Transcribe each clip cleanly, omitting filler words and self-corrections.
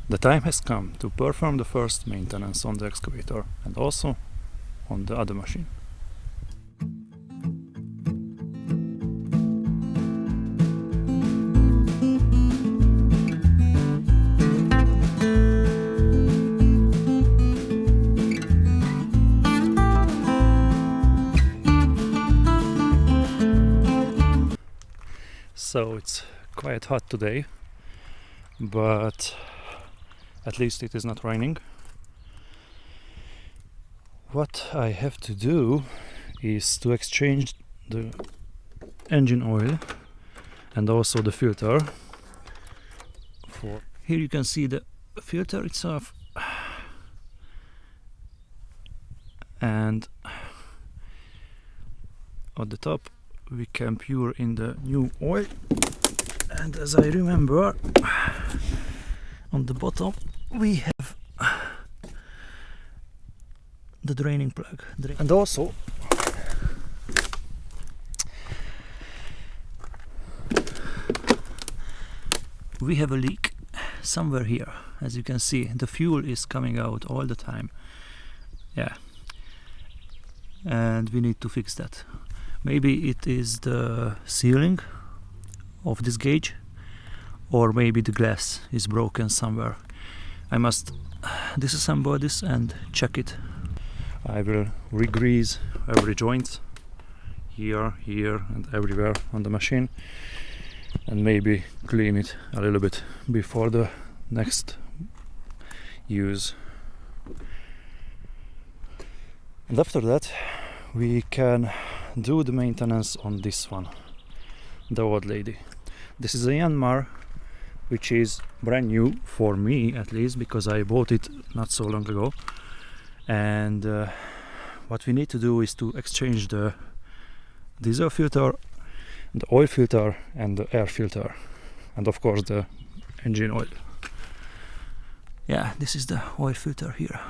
The time has come to perform the first maintenance on the excavator and also on the other machine. So it's quite hot today, but at least it is not raining. What I have to do is to exchange the engine oil and also the filter. Here you can see the filter itself, and at the top we can pour in the new oil, and as I remember, on the bottom we have the draining plug, and also we have a leak somewhere here. As you can see, the fuel is coming out all the time, and we need to fix that. Maybe it is the sealing of this gauge, or maybe the glass is broken somewhere. I must disassemble this and check it. I will re-grease every joint here, and everywhere on the machine, and maybe clean it a little bit before the next use. And after that we can do the maintenance on this one, the old lady. This is a Yanmar, which is brand new for me, at least, because I bought it not so long ago. And what we need to do is to exchange the diesel filter, the oil filter and the air filter, and of course the engine oil. Yeah, this is the oil filter here,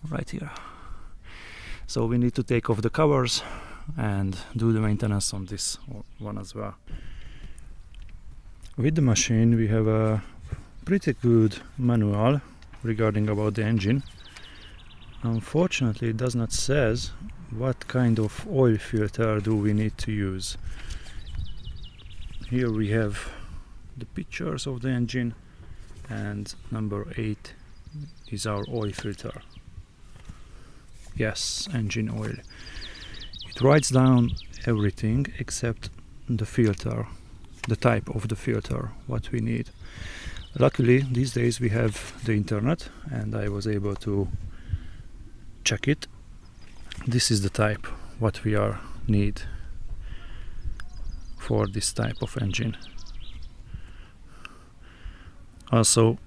right here. So we need to take off the covers and do the maintenance on this one as well. With the machine we have a pretty good manual regarding about the engine. Unfortunately it does not says what kind of oil filter do we need to use. Here we have the pictures of the engine, and number 8 is our oil filter. Yes, engine oil. It writes down everything except the filter, the type of the filter, what we need. Luckily these days we have the internet and I was able to check it. This is the type what we need for this type of engine. Also,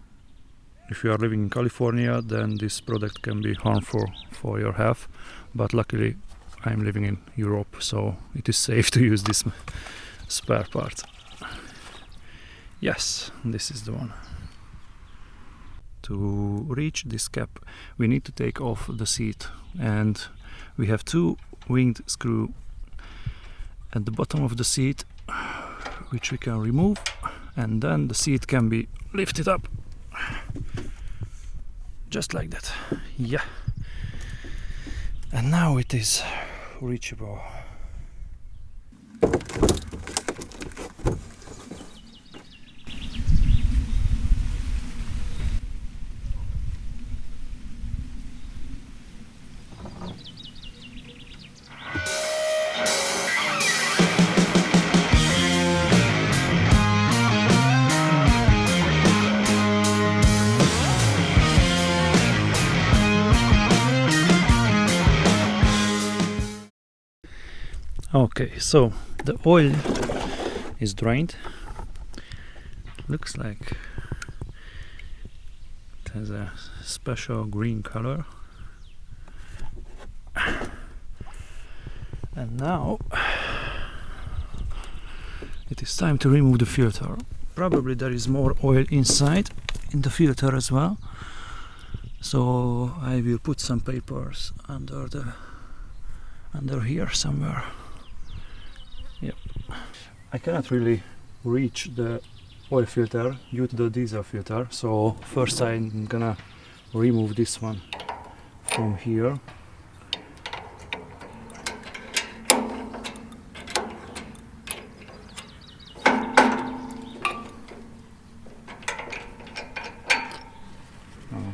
if you are living in California, then this product can be harmful for your health, but luckily I'm living in Europe, so it is safe to use this spare part. Yes, this is the one. To reach this cap we need to take off the seat, and we have 2 winged screws at the bottom of the seat which we can remove, and then the seat can be lifted up just like that. Yeah, and now it is reachable. Okay, so the oil is drained. Looks like it has a special green color. And now it is time to remove the filter. Probably there is more oil inside in the filter as well, so I will put some papers under here somewhere. Yep. I cannot really reach the oil filter due to the diesel filter. So first I'm gonna remove this one from here.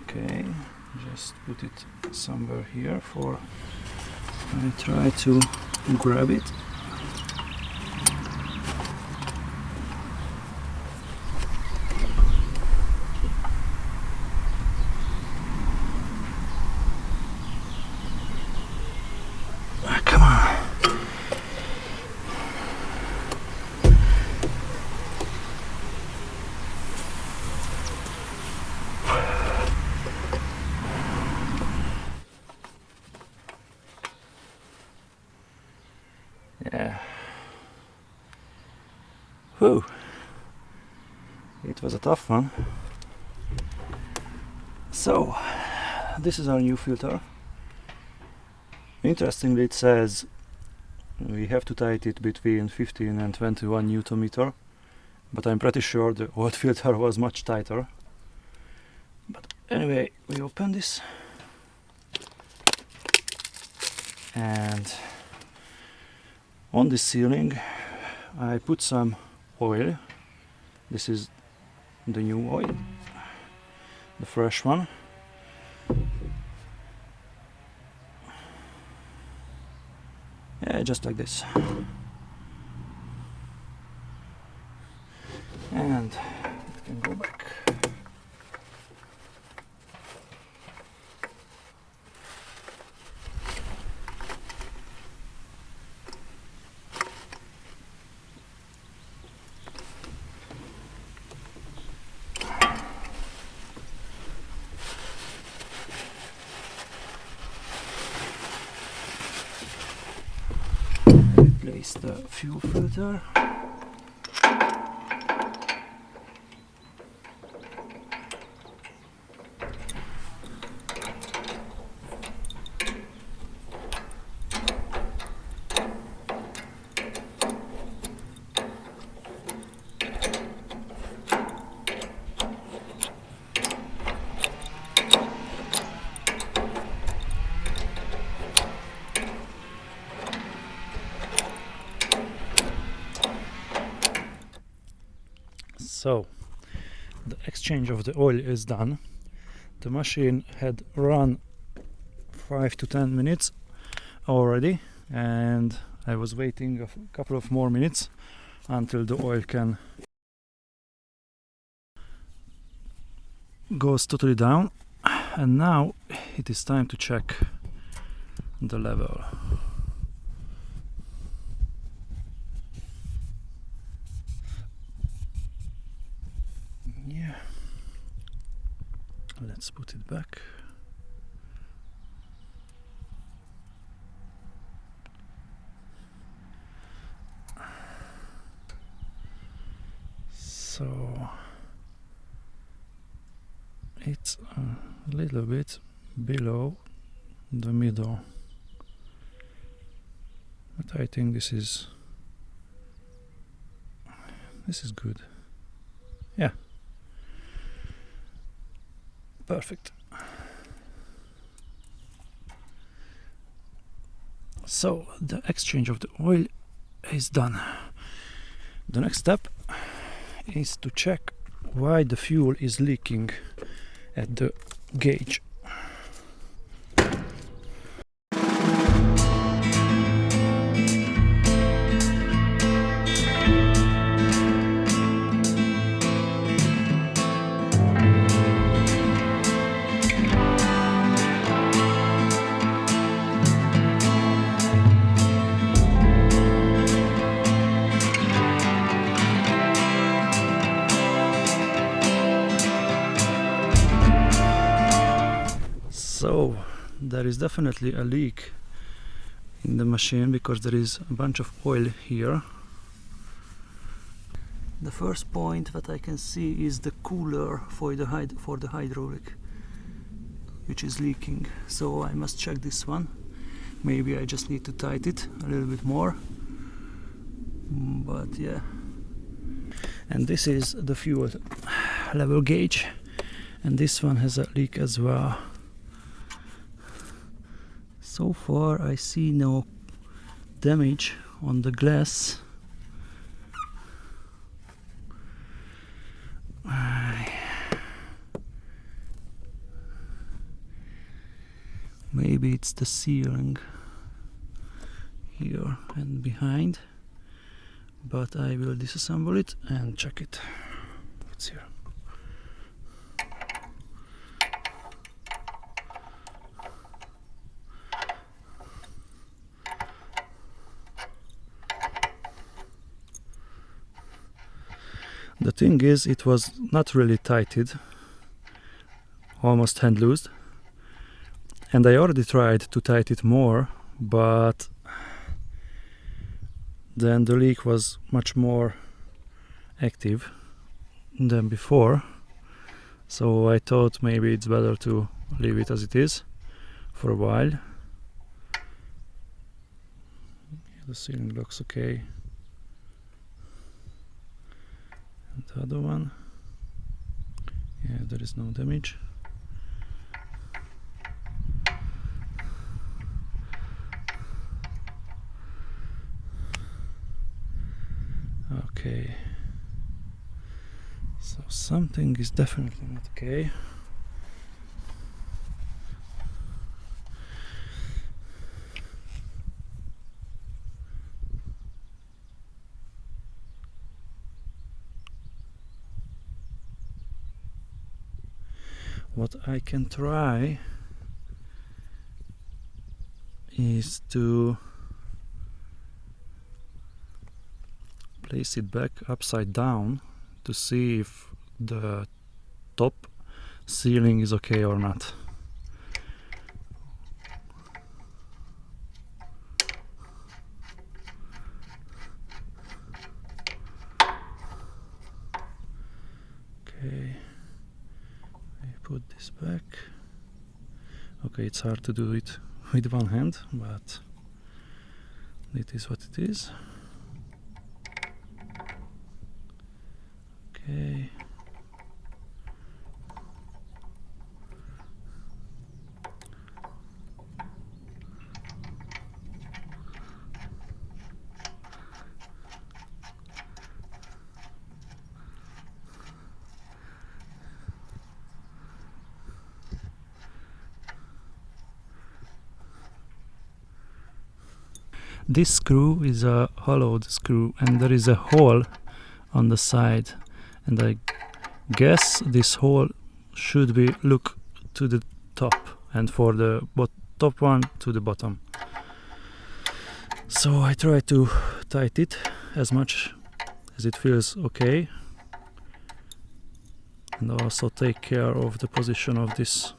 Okay, just put it somewhere here for I try to grab it. Come on. Yeah. Whew. It was a tough one. So, this is our new filter. Interestingly, it says we have to tighten it between 15 and 21 Newton meter, but I'm pretty sure the old filter was much tighter. But anyway, we open this, and on the ceiling I put some oil. This is the new oil, the fresh one. Yeah, just like this. And it can go back. Replace the fuel filter. So the exchange of the oil is done. The machine had run 5 to 10 minutes already, and I was waiting a couple of more minutes until the oil can goes totally down, and now it is time to check the level. Yeah, let's put it back. So it's a little bit below the middle, but I think this is good. Yeah, perfect. So the exchange of the oil is done. The next step is to check why the fuel is leaking at the gauge. So there is definitely a leak in the machine because there is a bunch of oil here. The first point that I can see is the cooler for the hydraulic, which is leaking. So I must check this one. Maybe I just need to tighten it a little bit more. But yeah. And this is the fuel level gauge, and this one has a leak as well. So far I see no damage on the glass. Maybe it's the sealing here and behind, but I will disassemble it and check it. What's here? The thing is, it was not really tighted, almost hand loosed, and I already tried to tighten it more, but then the leak was much more active than before, so I thought maybe it's better to leave it as it is for a while. The ceiling looks okay. And the other one, yeah, there is no damage. Okay, so something is definitely not okay. What I can try is to place it back upside down to see if the top ceiling is okay or not. Okay, I put this back. Okay, it's hard to do it with one hand, but it is what it is. Okay. This screw is a hollowed screw, and there is a hole on the side, and I guess this hole should be look to the top, and for the top one to the bottom. So I try to tighten it as much as it feels okay, and also take care of the position of this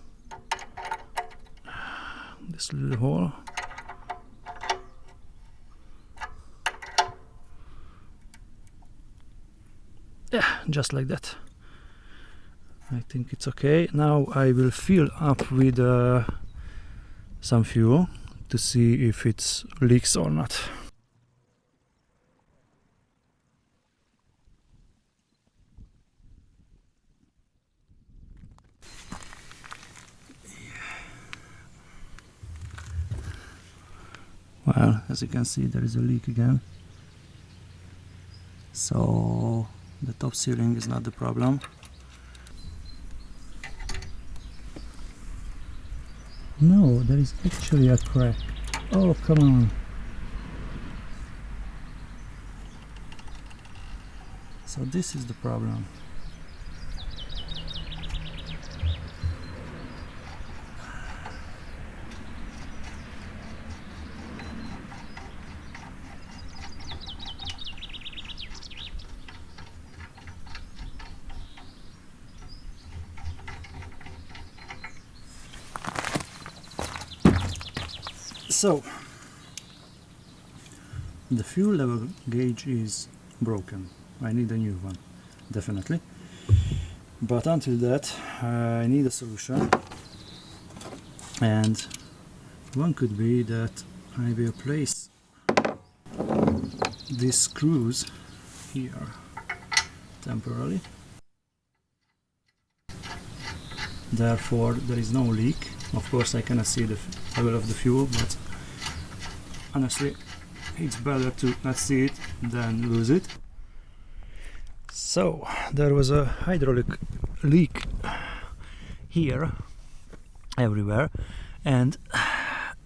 little hole. Yeah, just like that. I think it's okay. Now I will fill up with some fuel to see if it leaks or not. Well, as you can see, there is a leak again. So the top ceiling is not the problem. No, there is actually a crack. Oh, come on. So this is the problem. So, the fuel level gauge is broken. I need a new one, definitely. But until that, I need a solution. And one could be that I will place these screws here temporarily. Therefore there is no leak. Of course I cannot see the level of the fuel, but honestly it's better to not see it than lose it. So there was a hydraulic leak here everywhere, and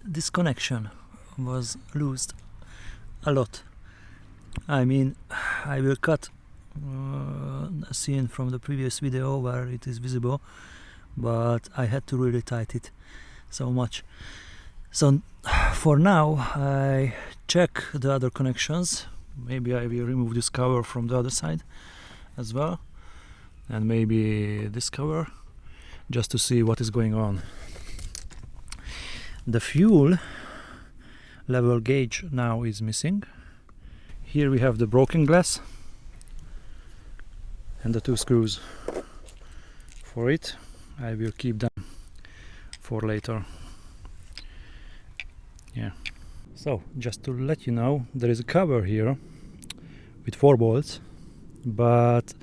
this connection was loosed a lot. I mean, I will cut a scene from the previous video where it is visible, but I had to really tighten it so much. So for now I check the other connections. Maybe I will remove this cover from the other side as well, and maybe this cover, just to see what is going on. The fuel level gauge now is missing. Here we have the broken glass and the two screws for it. I will keep them for later. Yeah. So just to let you know, there is a cover here with 4 bolts, but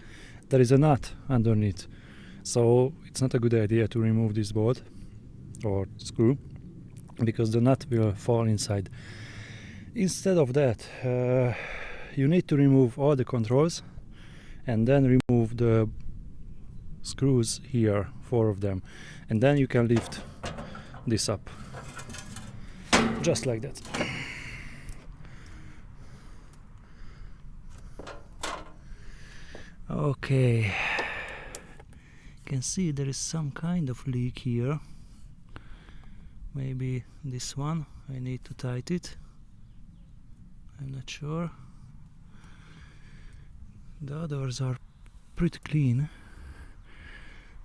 there is a nut underneath, so it's not a good idea to remove this bolt or screw, because the nut will fall inside. Instead of that, you need to remove all the controls and then remove the screws here, 4 of them, and then you can lift this up just like that. Okay, you can see there is some kind of leak here. Maybe this one, I need to tighten it, I'm not sure. The others are pretty clean,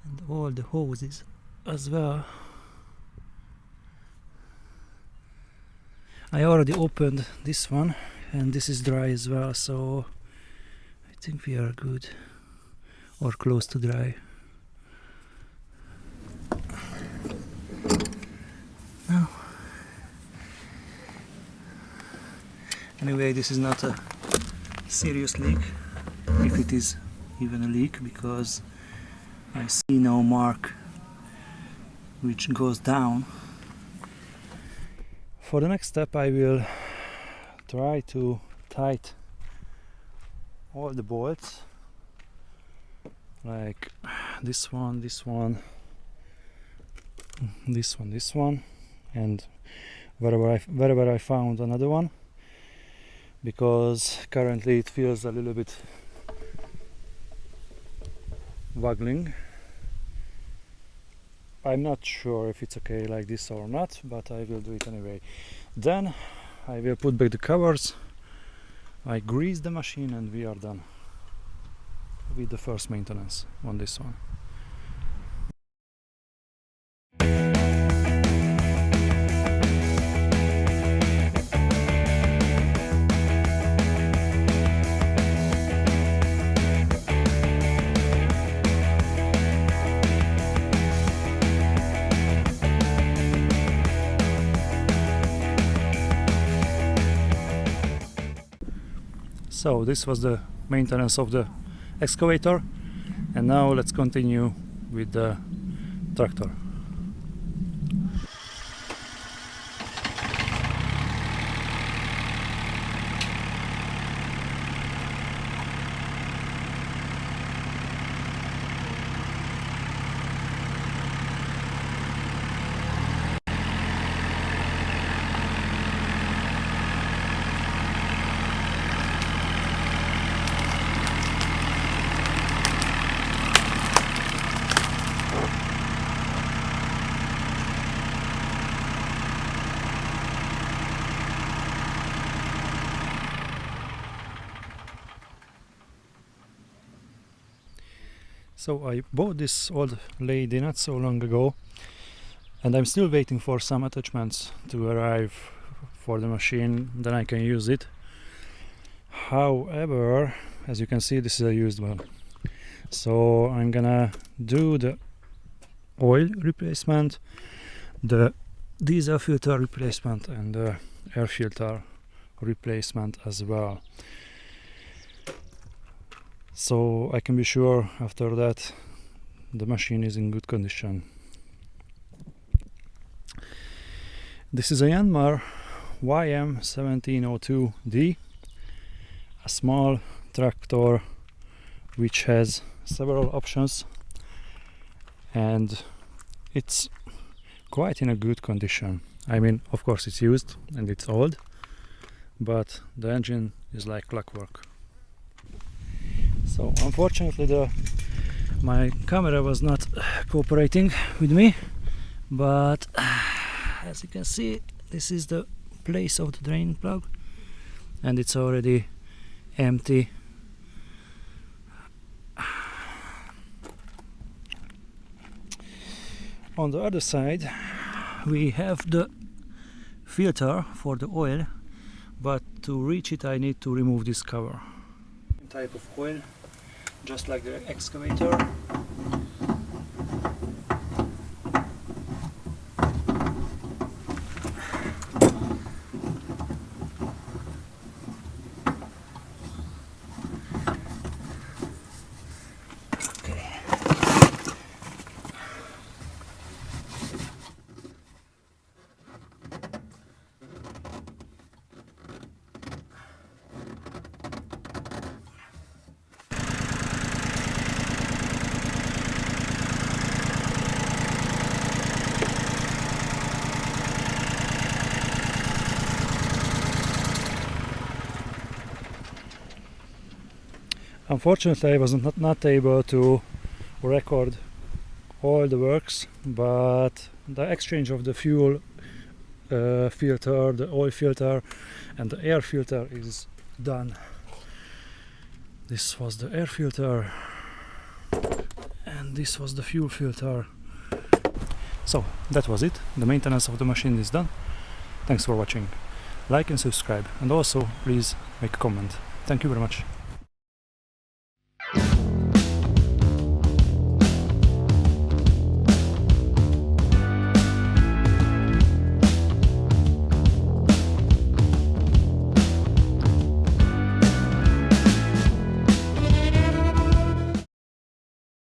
and all the hoses as well. I already opened this one and this is dry as well, so I think we are good, or close to dry. Now, anyway, this is not a serious leak, if it is even a leak, because I see no mark which goes down. For the next step I will try to tighten all the bolts, like this one, this one, this one, this one, and wherever I found another one, because currently it feels a little bit waggling. I'm not sure if it's okay like this or not, but I will do it anyway. Then I will put back the covers, I grease the machine, and we are done with the first maintenance on this one. So this was the maintenance of the excavator, and now let's continue with the tractor. So I bought this old lady not so long ago, and I'm still waiting for some attachments to arrive for the machine, then I can use it. However, as you can see, this is a used one, so I'm gonna do the oil replacement, the diesel filter replacement, and the air filter replacement as well. so I can be sure after that the machine is in good condition. This is a Yanmar YM1702D, a small tractor which has several options, and it's quite in a good condition. I mean, of course it's used and it's old, but the engine is like clockwork. So unfortunately my camera was not cooperating with me, but as you can see, this is the place of the drain plug and it's already empty. On the other side we have the filter for the oil, but to reach it I need to remove this cover. Type of oil, just like the excavator. Unfortunately I was not able to record all the works, but the exchange of the fuel filter, the oil filter and the air filter is done. This was the air filter and this was the fuel filter. So that was it. The maintenance of the machine is done. Thanks for watching. Like and subscribe, and also please make a comment. Thank you very much.